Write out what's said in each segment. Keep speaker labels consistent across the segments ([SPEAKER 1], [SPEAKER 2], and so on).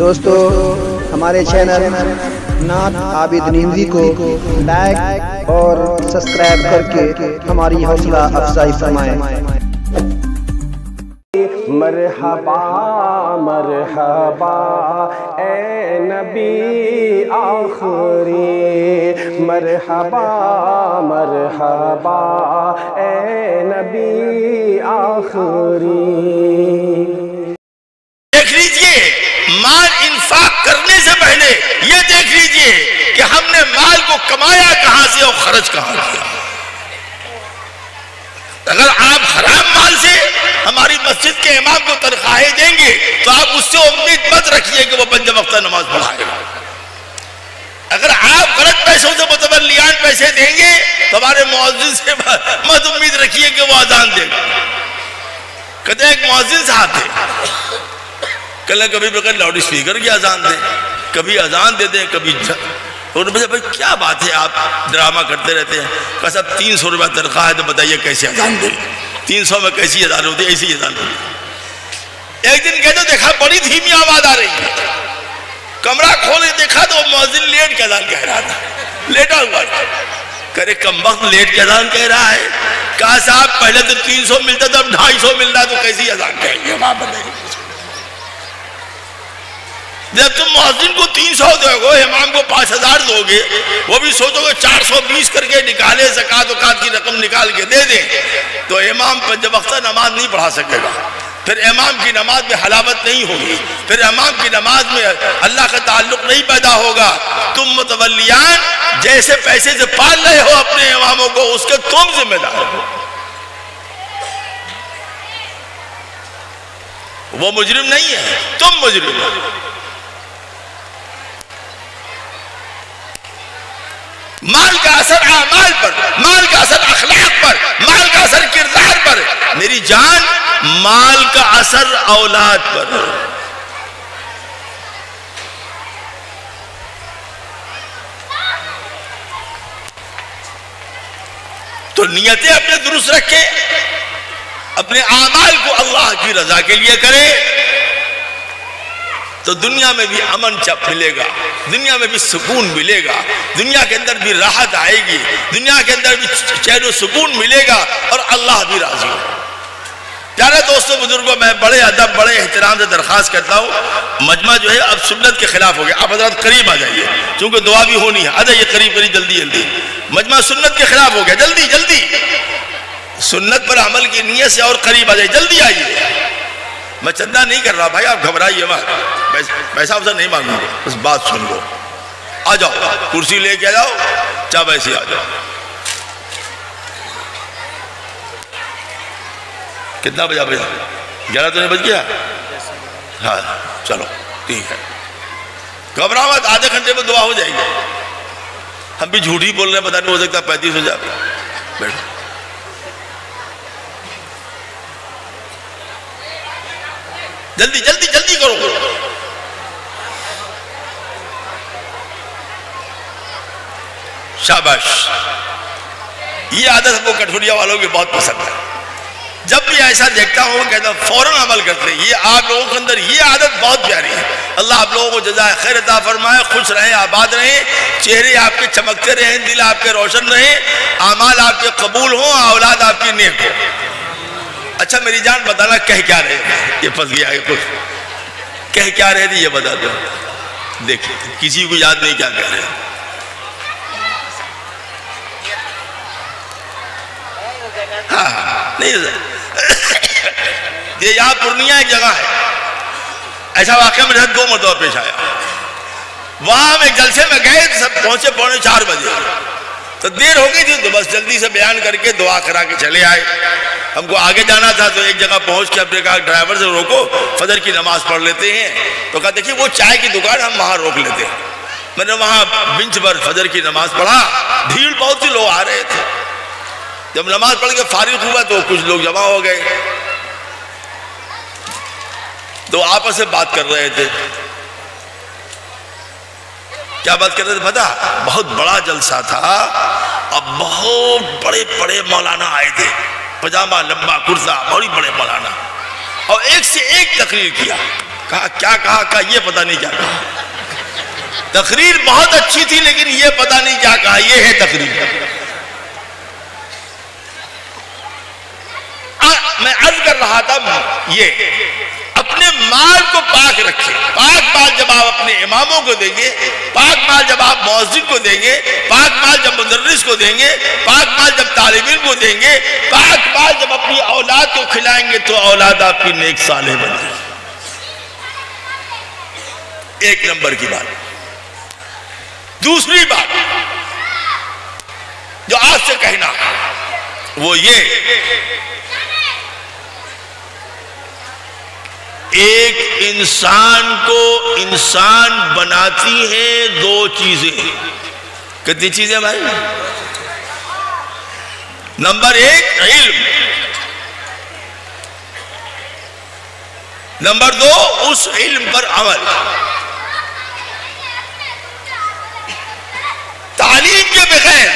[SPEAKER 1] دوستو ہمارے چینل نعت عابد نیمزی کو لائک اور سبسکرائب کر کے ہماری حوصلہ افزائی فرمائیں۔
[SPEAKER 2] مرحبا مرحبا اے نبی آخری، مرحبا مرحبا اے نبی آخری۔
[SPEAKER 3] دیکھ لیجئے مال انفاق کرنے سے پہلے یہ دیکھ لیجئے کہ ہم نے مال کو کمایا کہاں سے اور خرچ کہاں کیا۔ اگر آپ حرام مال سے ہماری مسجد کے امام کو تنخواہیں دیں گے تو آپ اس سے امید مت رکھیے کہ وہ پنج وقتہ نماز پڑھائے گا۔ اگر آپ غلط پیسوں سے متولیان پیسے دیں گے تو ہمارے مؤذن سے مت امید رکھیے کہ وہ اذان دے گا۔ کہتے ہیں ایک مؤذن صاحب تھے، کہنے کبھی بغیر لاؤڈ اسپیکر کی اذان دیں، کبھی اذان دے دیں، کبھی انہوں نے پوچھا بھائی کیا بات ہے آپ ڈرامہ کرتے رہتے ہیں؟ کہا صاحب 300 روپے تنخواہ ہے تو بتائیے کیسے اذان دیں؟ 300 میں کیسی اذان ہوتی ہے؟ ایسی اذان ہوتی ہے۔ ایک دن کہتے دیکھا بڑی دھیمی آواز آ رہی ہے، کمرہ کھولے دیکھا تو مؤذن لیٹ کے اذان کہہ رہا تھا، لیٹا ہوا تھا۔ کہے کم وقت لیٹ کے اذان کہہ رہا ہے؟ کہا صاحب پہلے تو 300 ملتا تھا اب 250 مل رہا تو کیسی اذان کہیں گے؟ آپ بتائیے۔ جب تم مؤذن کو 300 دو گے، امام کو 5000 دو گے، وہ بھی سوچو گے 420 کر کے نکالے، زکوٰۃ وقات کی رقم نکال کے دے دیں تو امام پنج وقتہ نماز نہیں پڑھا سکے گا، پھر امام کی نماز میں حلاوت نہیں ہوگی، پھر امام کی نماز میں اللہ کا تعلق نہیں پیدا ہوگا۔ تم متولیان جیسے پیسے سے پال رہے ہو اپنے اماموں کو، اس کے تم ذمہ دار ہو۔ وہ مجرم نہیں ہے، تم مجرم ہو۔ مال کا اثر اعمال پر، مال کا اثر اخلاق پر، مال کا اثر کردار پر، میری جان مال کا اثر اولاد پر۔ تو نیتیں اپنے درست رکھیں، اپنے اعمال کو اللہ کی رضا کے لیے کریں تو دنیا میں بھی امن چپ ملے گا، دنیا میں بھی سکون ملے گا، دنیا کے اندر بھی راحت آئے گی، دنیا کے اندر بھی چین و سکون ملے گا اور اللہ بھی راضی ہو۔ پیارے دوستوں بزرگوں، میں بڑے ادب بڑے احترام سے درخواست کرتا ہوں، مجمع جو ہے اب سنت کے خلاف ہو گیا، آپ حضرات قریب آ جائیے چونکہ دعا بھی ہونی ہے، آ جائیے قریب قریب جلدی جلدی۔ مجمع سنت کے خلاف ہو گیا، جلدی جلدی سنت پر عمل کی نیت سے اور قریب آ جائیے، جلدی آئیے۔ میں چندہ نہیں کر رہا بھائی، آپ گھبرائیے مت، پیسہ افسر نہیں مانگوں گا، بس بات سن لو۔ آ جاؤ کرسی لے کے آ جاؤ، چاہ ویسے آ جاؤ۔ کتنا بجا بھائی؟ 11 تو نہیں بج گیا؟ ہاں چلو ٹھیک ہے، گھبراؤ مت، آدھے گھنٹے میں دعا ہو جائے گی۔ ہم بھی جھوٹ ہی بول رہے ہیں، پتہ نہیں ہو سکتا 35 ہو جائے۔ بیٹھو جلدی جلدی جلدی کرو۔ شاباش، یہ عادت وہ کٹھوریا والوں کی بہت پسند ہے، جب بھی ایسا دیکھتا ہوں کہتا ہوں فوراً عمل کرتے ہیں۔ یہ آپ لوگوں کے اندر یہ عادت بہت پیاری ہے۔ اللہ آپ لوگوں کو جزائے خیر عطا فرمائے، خوش رہیں، آباد رہیں، چہرے آپ کے چمکتے رہیں، دل آپ کے روشن رہیں، اعمال آپ کے قبول ہوں، اولاد آپ کی نیک ہو۔ اچھا میری جان بتانا کہہ کیا رہے تھے؟ یہ پھنس گیا ہے کچھ، کہہ کیا رہے تھے یہ بتا دو، دیکھیں کسی کو یاد نہیں کیا کہہ رہے ہیں۔ ہاں نہیں یہ یہاں پورنیہ ایک جگہ ہے، ایسا واقعہ میرے ساتھ 2 مرتبہ پیش آیا۔ وہاں ہم ایک جلسے میں گئے، سب پہنچے 3:45 بجے، تو دیر ہو گئی تھی تو بس جلدی سے بیان کر کے دعا کرا کے چلے آئے۔ ہم کو آگے جانا تھا تو ایک جگہ پہنچ کے اپنے کہا ڈرائیور سے روکو، فجر کی نماز پڑھ لیتے ہیں۔ تو کہا دیکھیے وہ چائے کی دکان ہم وہاں روک لیتے ہیں۔ میں نے وہاں بنچ پر فجر کی نماز پڑھا، بھیڑ بہت سی لوگ آ رہے تھے۔ جب نماز پڑھ کے فارغ ہوا تو کچھ لوگ جمع ہو گئے، تو آپس سے بات کر رہے تھے۔ کیا بات کر رہے تھے پتہ؟ بہت بڑا جلسہ تھا، اب بہت بڑے بڑے مولانا آئے تھے، پجامہ لمبا کرتا، بڑی بڑے مولانا، اور ایک سے ایک تقریر کیا، کہا یہ پتہ نہیں کیا کہا. تقریر بہت اچھی تھی لیکن یہ پتہ نہیں کیا کہا. یہ ہے تقریر. میں عرض کر رہا تھا یہ اپنے مال کو پاک رکھیں. پاک مال جب آپ اپنے اماموں کو دیں گے، پاک مال جب آپ مؤذن کو دیں گے، پاک مال جب مدرس کو دیں گے، پاک مال جب طالب علم کو دیں گے، پاک مال جب اپنی اولاد کو کھلائیں گے تو اولاد آپ کی نیک صالح بن جائے. ایک نمبر کی بات. دوسری بات جو آج سے کہنا وہ یہ، ایک انسان کو انسان بناتی ہیں دو چیزیں. کتنی چیزیں بھائی؟ نمبر ایک علم، نمبر دو اس علم پر عمل. تعلیم کے بغیر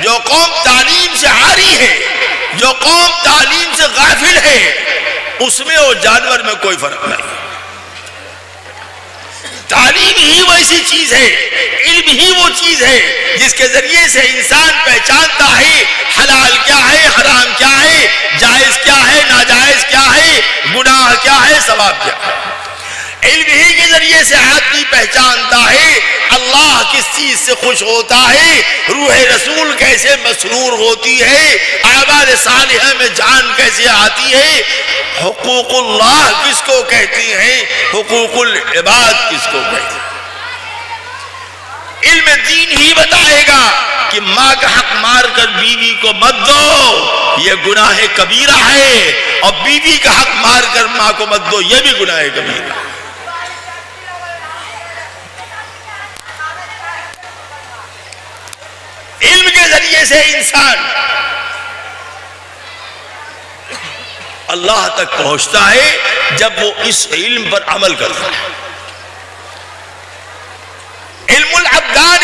[SPEAKER 3] جو قوم تعلیم سے عاری ہے، جو قوم تعلیم سے غافل ہے، اس میں اور جانور میں کوئی فرق نہیں. تعلیم ہی ویسی چیز ہے، علم ہی وہ چیز ہے جس کے ذریعے سے انسان پہچانتا ہے حلال کیا ہے، حرام کیا ہے، جائز کیا ہے، ناجائز کیا ہے، گناہ کیا ہے، ثواب کیا ہے. علم ہی کے ذریعے سے آدمی پہچانتا ہے اللہ کس چیز سے خوش ہوتا ہے، روح رسول کیسے مسرور ہوتی ہے، اعمال صالحہ میں جان کیسے آتی ہے، حقوق اللہ کس کو کہتی ہیں، حقوق العباد کس کو کہتی ہیں. علم دین ہی بتائے گا کہ ماں کا حق مار کر بیوی کو مت دو، یہ گناہ کبیرہ ہے، اور بیوی کا حق مار کر ماں کو مت دو، یہ بھی گناہ کبیرہ ہے. علم کے ذریعے سے انسان اللہ تک پہنچتا ہے جب وہ اس علم پر عمل کرتا ہے. علم الابدان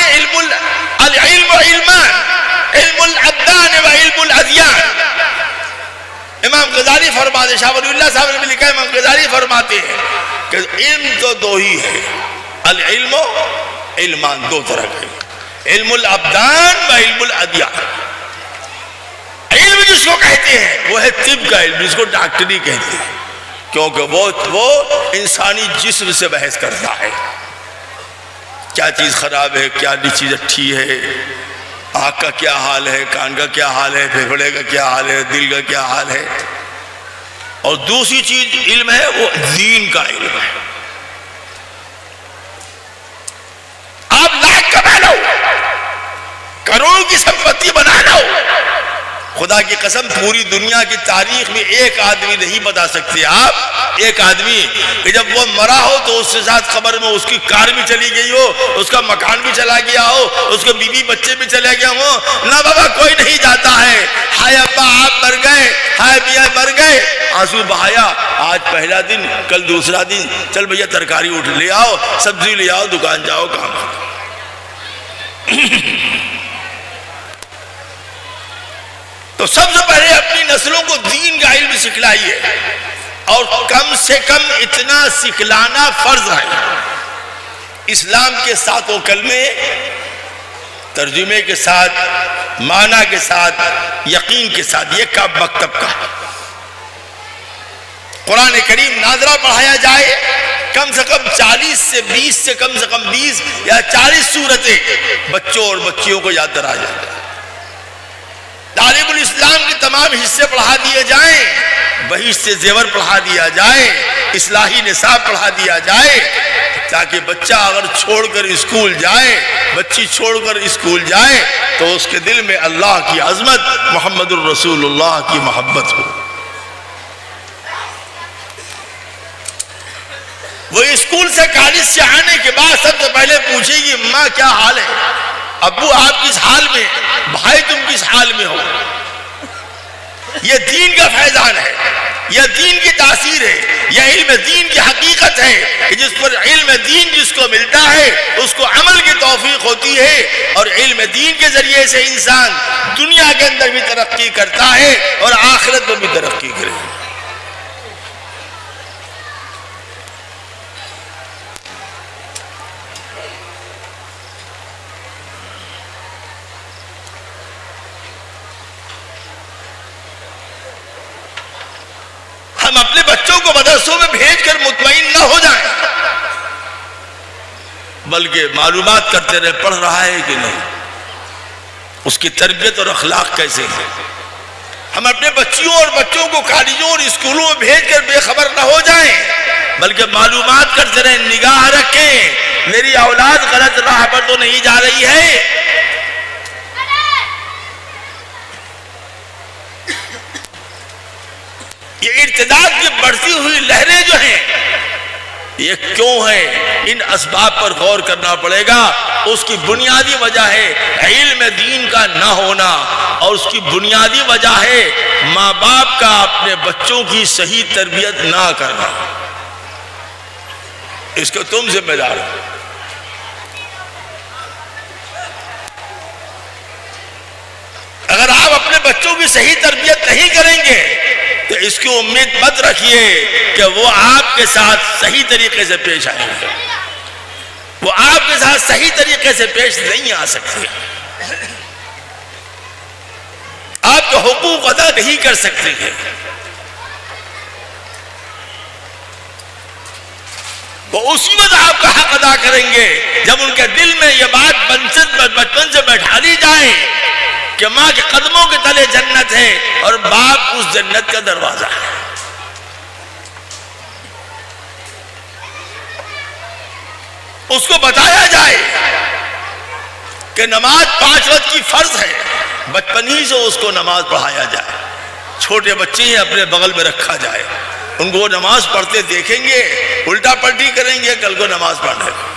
[SPEAKER 3] العلم علمان، علم الابدان و علم الادیان. امام غزالی فرماتے، شاہ ولی اللہ صاحب نے بھی لکھا ہے، امام غزالی فرماتے ہیں کہ علم تو دو ہی ہے، العلم علمان، دو طرح کا علم الابدان و علم الادیان. علم جس کو کہتے ہیں وہ ہے طب کا علم، جس کو ڈاکٹری کہتے ہیں، کیونکہ وہ انسانی جسم سے بحث کرتا ہے. کیا چیز خراب ہے، کیا چیز اچھی ہے، آنکھ کا کیا حال ہے، کان کا کیا حال ہے، پھیپھڑے کا کیا حال ہے، دل کا کیا حال ہے. اور دوسری چیز علم ہے وہ دین کا علم ہے. آپ لاکھ کما لو، کروڑوں کی سمپتی بنا لو، خدا کی قسم پوری دنیا کی تاریخ میں ایک آدمی نہیں بتا سکتے آپ، ایک آدمی کہ جب وہ مرا ہو تو اس کے ساتھ قبر میں اس کی کار بھی چلی گئی ہو، اس کا مکان بھی چلا گیا ہو، اس کے بیوی بچے بھی چلے گئے ہو. نہ بابا کوئی نہیں جاتا ہے. ہائے ابا آپ مر گئے، ہائے میاں مر گئے، آنسو بہایا، آج پہلا دن، کل دوسرا دن، چل بھیا ترکاری اٹھ لے آؤ، سبزی لے آؤ، دکان جاؤ، کام کرو. تو سب سے پہلے اپنی نسلوں کو دین کا علم سکھلائیے، اور کم سے کم اتنا سکھلانا فرض ہے. اسلام کے ساتوں کلمے ترجمے کے ساتھ، معنی کے ساتھ، یقین کے ساتھ، یہ کب مکتب کا ہے. قرآن کریم ناظرہ پڑھایا جائے، کم سے کم 40 سے 20 یا 40 سورتیں بچوں اور بچیوں کو یاد کرا جائے. تعلیم الاسلام کے تمام حصے پڑھا دیے جائیں، بہشت سے زیور پڑھا دیا جائے، اصلاحی نصاب پڑھا دیا جائے، تاکہ بچہ اگر چھوڑ کر اسکول جائے، بچی چھوڑ کر اسکول جائے تو اس کے دل میں اللہ کی عظمت، محمد الرسول اللہ کی محبت ہو. وہ اسکول سے کالج سے آنے کے بعد سب سے پہلے پوچھے گی ماں کیا حال ہے، ابو آپ کس حال میں، بھائی تم کس حال میں ہو. یہ دین کا فیضان ہے، یہ دین کی تاثیر ہے، یہ علم دین کی حقیقت ہے کہ جس پر علم دین جس کو ملتا ہے اس کو عمل کی توفیق ہوتی ہے، اور علم دین کے ذریعے سے انسان دنیا کے اندر بھی ترقی کرتا ہے اور آخرت میں بھی ترقی کرے. کو مدرسوں میں بھیج کر مطمئن نہ ہو جائیں، بلکہ معلومات کرتے رہے پڑھ رہا ہے کہ نہیں، اس کی تربیت اور اخلاق کیسے ہے۔ ہم اپنے بچیوں اور بچوں کو کالجوں اور اسکولوں میں بھیج کر بے خبر نہ ہو جائیں، بلکہ معلومات کرتے رہیں، نگاہ رکھیں میری اولاد غلط راہ پر تو نہیں جا رہی ہے۔ یہ ارتداد کی بڑھتی ہوئی لہریں جو ہیں یہ کیوں ہیں؟ ان اسباب پر غور کرنا پڑے گا۔ اس کی بنیادی وجہ ہے علم دین کا نہ ہونا، اور اس کی بنیادی وجہ ہے ماں باپ کا اپنے بچوں کی صحیح تربیت نہ کرنا۔ اس کو تم ذمہ دار ہو۔ اگر آپ اپنے بچوں کی صحیح تربیت نہیں کریں گے تو اس کی امید مت رکھیے کہ وہ آپ کے ساتھ صحیح طریقے سے پیش آئیں گے۔ وہ آپ کے ساتھ صحیح طریقے سے پیش نہیں آ سکتے، آپ کے حقوق ادا نہیں کر سکتے ہیں۔ وہ اسی وقت آپ کا حق ادا کریں گے جب ان کے دل میں یہ بات بچپن سے بیٹھا لی جائے کہ ماں کے قدموں کے تلے جنت ہے اور باپ اس جنت کا دروازہ ہے۔ اس کو بتایا جائے کہ نماز 5 وقت کی فرض ہے، بچپن ہی سے اس کو نماز پڑھایا جائے۔ چھوٹے بچے ہیں اپنے بغل میں رکھا جائے، ان کو نماز پڑھتے دیکھیں گے الٹا پلٹی کریں گے کل کو نماز پڑھنے کو۔